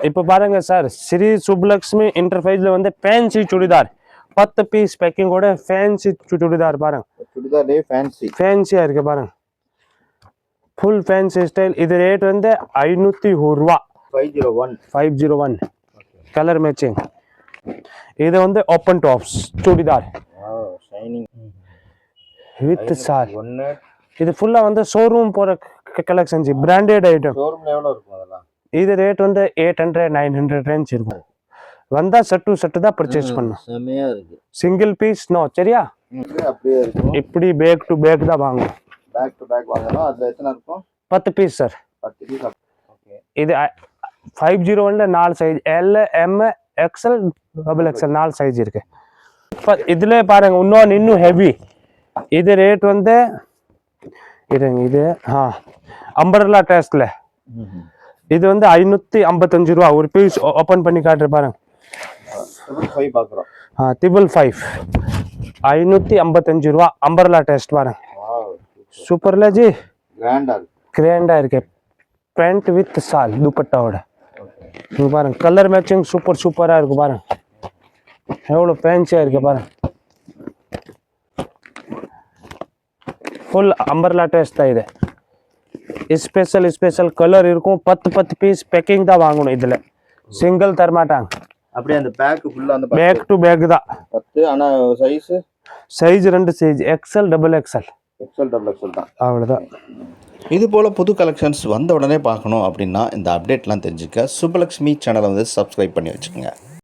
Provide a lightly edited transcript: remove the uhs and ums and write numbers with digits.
இப்போ பாருங்க சார், ஸ்ரீ சுப்லக்ஷ்மி இன்டர்ஃபைஸ்ல வந்து ஃபேன்சி சுடிதார் 10 பீஸ் பேக்கிங்கோட ஃபேன்சி சுடிதார் பாருங்க. சுடிதாரே ஃபேன்சியா இருக்கு பாருங்க. Full fancy style. இது ரேட் வந்து 501 ரூபா. 501 கலர் மேட்சிங். இது வந்து open tops churidar with sir. இது ஃபுல்லா வந்து ஷோரூம் போற கலெக்ஷன்ஸ், பிராண்டட் ஐட்டம். ஷோரூம்ல எவ்வளவு இருக்கும் அதெல்லாம்? இது ரேட் வந்து 800 900 ரேஞ்ச் இருக்கும். வந்தா செட்டு தான் பர்ச்சேஸ் பண்ணணும். செமையா இருக்கு. Single piece no. சரியா? அப்படியே இருக்கும். இப்படி பேக் டு பேக் தான் வாங்கணும். பேக் டு பேக் வாங்கணும். அதுல எத்தனை இருக்கும்? 10 பீஸ் சார். 10 பீஸ். ஓகே. இது 501ல 4 size, L M XL XXL 4 size இருக்கு. இதுல பாருங்க இன்னும் ஹெவி. இது ரேட் வந்து இது அம்பர்லா டெஸ்ட்ல இது வந்து 555 ரூபா. ஒரு பீஸ் ஓபன் பண்ணி காட்டுற பாருங்க. 555 பாக்குறோம். 555 555 ரூபா. அம்பர்லா டெஸ்ட் பாருங்க. சூப்பர்ல ஜி. கிராண்டா இருக்கு. பேண்ட் வித் சால் துப்பட்டாவோட. இங்க பாருங்க கலர் மேட்சிங் சூப்பரா இருக்கு பாருங்க. எவ்வளவு ஃபேன்சியா இருக்கு பாருங்க. ஃபுல் அம்பர்லா டெஸ்ட் தான் இது. ஸ்பெஷல் கலர் இருக்கும். 10 பீஸ் பேக்கிங் தான் வாங்கணும். இதுல சிங்கிள் தர மாட்டாங்க. அப்படியே அந்த பேக் ஃபுல்லா அந்த பேக் டு பேக் தான். 10. ஆனா சைஸ் 2 சைஸ் XL XXL தான். அவ்வளவுதான். இது போல் புது கலெக்ஷன்ஸ் வந்த உடனே பார்க்கணும் அப்படின்னா இந்த அப்டேட்லாம் தெரிஞ்சுக்க சுப்பலக்ஷ்மி சேனலை வந்து சப்ஸ்கிரைப் பண்ணி வச்சுக்கோங்க.